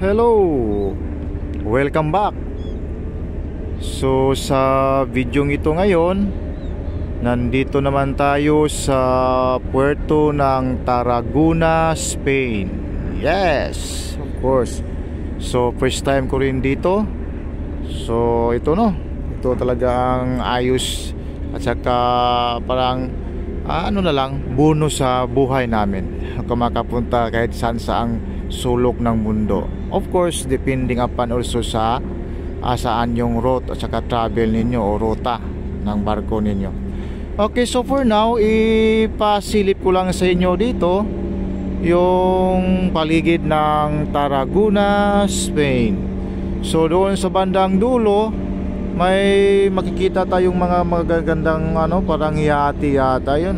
Hello! Welcome back! So sa video ito ngayon, nandito naman tayo sa puerto ng Tarragona, Spain. Yes! Of course. So first time ko rin dito. So ito ito talaga ang ayos at saka parang na lang, bonus sa buhay namin kung makapunta kahit saan saang sulok ng mundo. Of course, depending upon also sa saan yung route at saka travel ninyo o ruta ng barko ninyo. Okay, so for now, ipasilip ko lang sa inyo dito yung paligid ng Tarragona, Spain. So doon sa bandang dulo, may makikita tayong mga magagandang parang yate yata yan.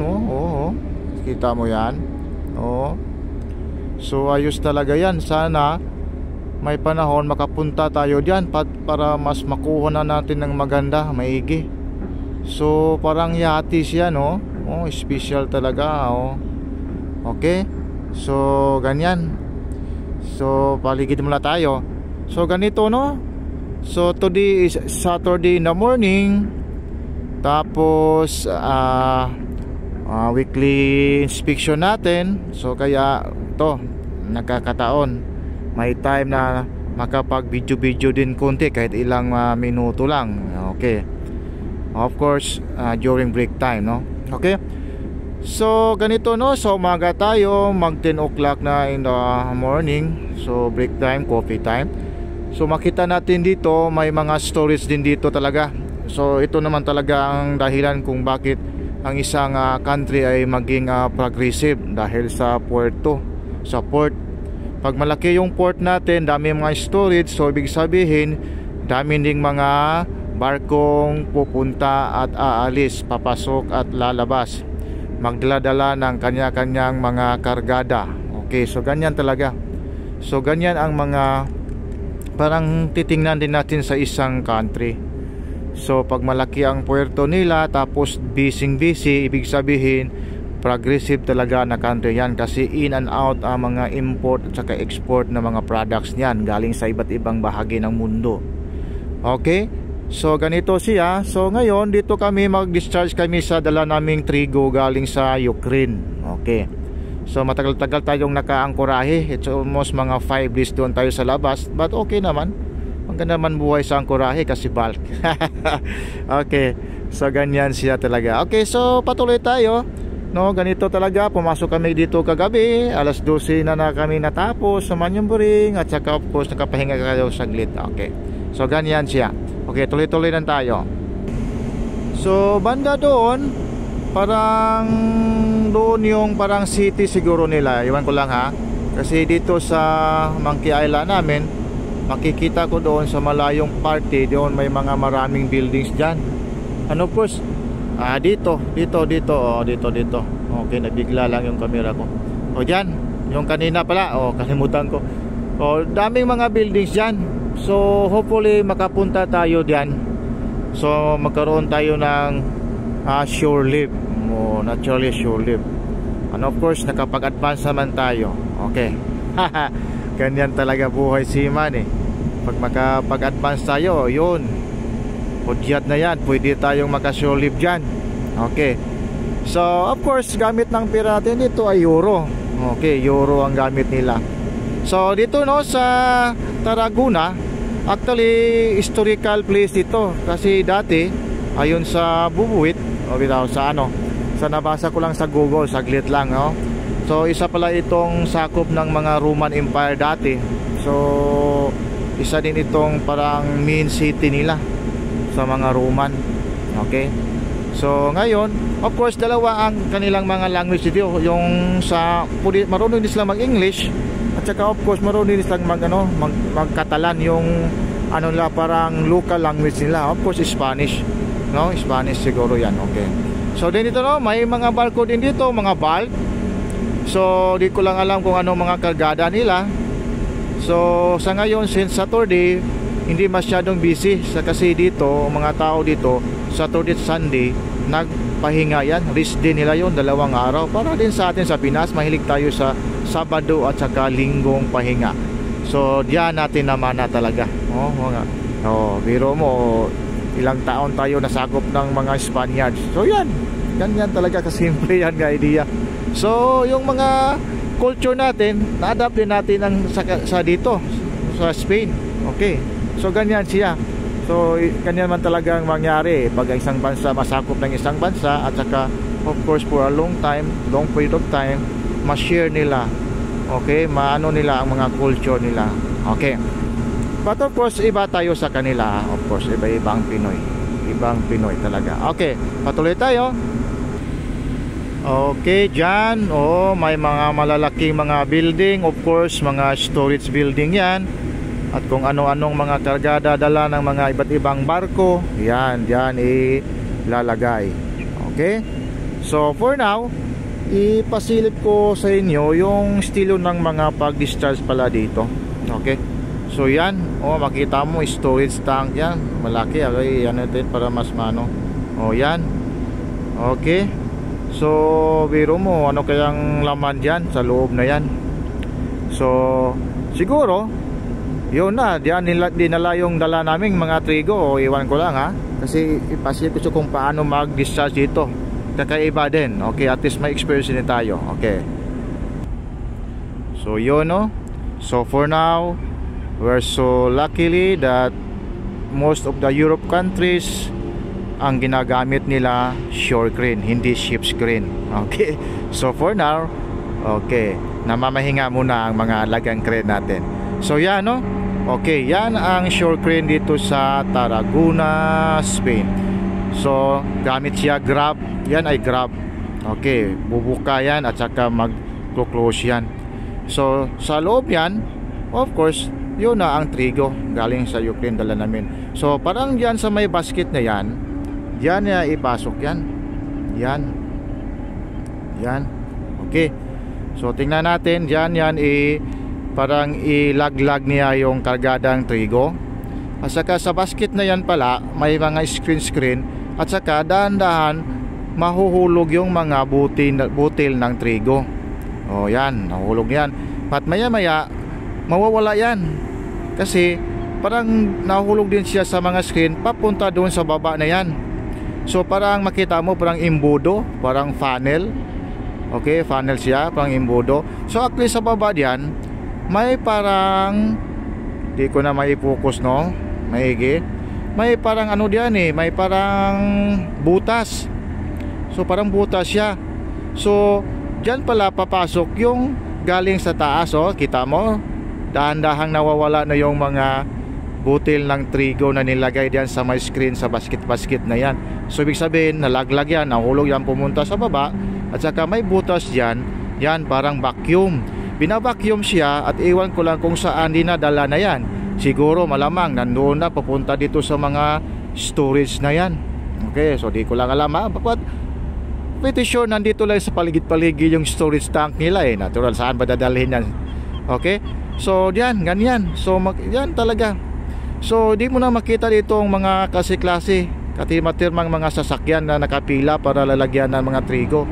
Kita mo yan. So ayos talaga yan. Sana may panahon makapunta tayo diyan para mas makuha na natin ng maganda, maigi. So parang yate siya, special talaga. Okay. So ganyan. So paligid muna tayo. So ganito, so today is Saturday in the morning. Tapos weekly inspection natin. So kaya to nakakataon may time na makapag video din konti kahit ilang minuto lang. Okay. Of course during break time, Okay. So ganito, so umaga tayo, mag 10 o'clock na in the morning. So break time, coffee time. So makita natin dito may mga stories din dito talaga. So ito naman talaga ang dahilan kung bakit ang isang country ay maging progressive dahil sa puerto, sa port. Pag malaki yung port natin, dami mga storage, so ibig sabihin dami ding mga barkong pupunta at aalis, papasok at lalabas, magdala-dala ng kanya-kanyang mga kargada. Okay, so ganyan talaga. So ganyan ang mga parang titingnan din natin sa isang country. So pag malaki ang puerto nila tapos busy, ibig sabihin progressive talaga na country yan, kasi in and out ang mga import at saka export na mga products niyan galing sa iba't ibang bahagi ng mundo. Okay, so ganito siya. So ngayon dito kami mag-discharge kami sa dala naming trigo galing sa Ukraine. Okay, so matagal-tagal tayong nakaangkorahe. It's almost mga 5 days doon tayo sa labas, but okay naman. Ang ganda naman buhay sa angkorahe kasi bulk. Okay, so ganyan siya talaga. Okay, so patuloy tayo. Ganito talaga, pumasok kami dito kagabi, alas 12 na kami natapos sa Manyamburing, at saka of course nakapahinga kayo saglit. Okay, so ganyan siya. Okay, tuloy-tuloy lang tayo. So banda doon, parang doon yung parang city siguro nila, iwan ko lang ha, kasi dito sa Monkey Island namin, makikita ko doon sa malayong party, doon may mga maraming buildings dyan. Of course dito. Okay, nabigla lang yung camera ko. Dyan, yung kanina pala, kalimutan ko. Daming mga buildings dyan. So hopefully makapunta tayo dyan. So magkaroon tayo ng shore leave, naturally shore leave. And of course nakapag-advance naman tayo. Okay. Ganyan talaga buhay seaman Pag makapag-advance tayo, yun, hudyat na yan, pwede tayong maka-shore leave dyan. Okay. So of course gamit ng pera natin dito ay euro. Okay, euro ang gamit nila. So dito sa Tarragona, actually historical place dito, kasi dati ayon sa Bubuit sa nabasa ko lang sa Google, saglit lang, So isa pala itong sakop ng mga Roman Empire dati. So isa din itong parang main city nila sa mga Roman. Okay. So ngayon, of course dalawa ang kanilang mga language dito, yung sa marunong din sila mag-English, at saka of course marunong din sila mag-Catalan, yung nila parang local language nila. Of course Spanish, Spanish siguro yan. Okay. So din dito may mga barko din dito, mga bulk. So di ko lang alam kung ano mga kargada nila. So sa ngayon, since Saturday, hindi masyadong busy kasi dito mga tao dito Saturday at Sunday nagpahinga yan, rest day nila yon, 2 araw. Para din sa atin sa Pinas, mahilig tayo sa Sabado at saka Linggong pahinga. So diyan natin naman na talaga. Biro mo, ilang taon tayo nasakop ng mga Spaniards. So yan, ganyan talaga kasimple yan ka idea. So yung mga culture natin, na-adapt din natin sa dito sa Spain. Okay, so ganyan siya. So ganyan man talagang mangyari pag isang bansa masakop ng isang bansa, at saka of course for a long period of time, ma-share nila, okay, maano nila ang mga culture nila. Okay, but of course iba tayo sa kanila. Of course ibang Pinoy talaga. Okay, patuloy tayo. Okay, dyan may mga malalaking mga building, of course mga storage building yan, at kung ano-anong mga kargada dala ng mga iba't ibang barko, yan dyan ilalagay. Okay, so for now ipasilip ko sa inyo yung estilo ng mga pag-discharge pala dito. Okay, so yan, makita mo storage tank yan, malaki. Okay, yan natin para mas mano. Yan. Okay, so biro mo ano kayang laman dyan sa loob na yan. So siguro yun na, diyan dinala yung dala naming mga trigo, iwan ko lang ha, kasi ipasilip ko kung paano mag-discharge dito. Kakaiba din. Okay, at least may experience din tayo. Okay, so yun so for now, we're so luckily that most of the Europe countries, ang ginagamit nila shore crane, hindi ship's crane. Okay, so for now, okay, namamahinga muna ang mga lagang crane natin. So yan okay, yan ang shore crane dito sa Tarragona, Spain. So gamit siya grab, yan ay grab. Okay, bubuka yan at saka mag-close yan. So sa loob yan, of course, yun na ang trigo galing sa Ukraine, dala namin. So parang dyan sa may basket na yan, yan na ipasok yan. Yan. Okay, so tingnan natin dyan, yan parang ilaglag niya yung kargadang trigo. At saka sa basket na yan pala, may mga screen, at saka dahan-dahan mahuhulog yung mga butil ng trigo. Yan, nahulog yan. At maya-maya mawawala yan, kasi parang nahulog din siya sa mga screen papunta doon sa baba na yan. So parang makita mo parang imbudo, parang funnel. Okay, funnel siya, parang imbudo. So actually sa baba diyan may parang, di ko na mai-focus maigi, may parang ano diyan may parang butas. So parang butas siya. So diyan pala papasok yung galing sa taas. Kita mo, dahan-dahang nawawala na yung mga butil ng trigo na nilagay diyan sa may screen, sa basket na yan. So ibig sabihin, nalaglag yan, nahulog yan pumunta sa baba, at saka may butas diyan, yan parang vacuum. Binabacuum siya, at iwan ko lang kung saan dinadala na yan. Siguro malamang nandoon na papunta dito sa mga storage na yan. Okay, so di ko lang alam but pretty sure nandito lang sa paligid-paligid yung storage tank nila natural, saan ba dadalhin yan? Okay, so diyan, ganyan. So yan talaga. So di mo na makita dito ang mga klase-klase, katimatirmang mga sasakyan na nakapila para lalagyan ng mga trigo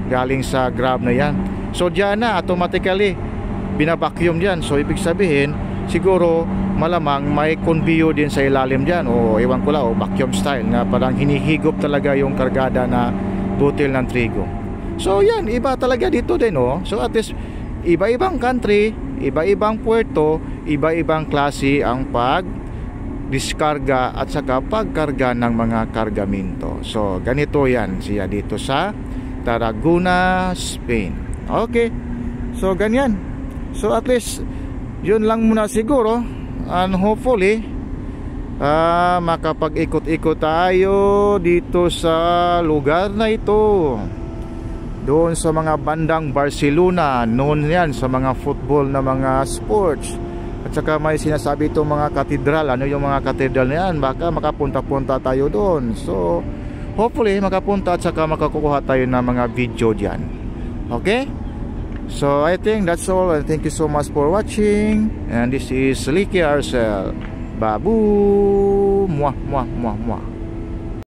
galing sa grab na yan. So diyan na automatically binabacuum diyan. So ibig sabihin, siguro malamang may conveyor din sa ilalim diyan, ewan ko lang, vacuum style na parang hinihigop talaga yung kargada na butil ng trigo. So yan, iba talaga dito din So at least iba-ibang country, iba-ibang puerto, iba-ibang klase ang pag-diskarga at saka pagkarga ng mga kargamento. So ganito yan siya dito sa Tarragona, Spain. Okay, so ganyan. So at least yun lang muna siguro, and hopefully makapag-ikot-ikot tayo dito sa lugar na ito, doon sa mga bandang Barcelona, noon yan sa mga football na mga sports. At saka may sinasabi itong mga katedral. Ano yung mga katedral na yan? Baka makapunta-punta tayo doon. So hopefully makapunta at saka makakukuha tayo ng mga video dyan. Okay, so I think that's all, and thank you so much for watching. And this is Licky Arcel. Babu, muah muah muah muah.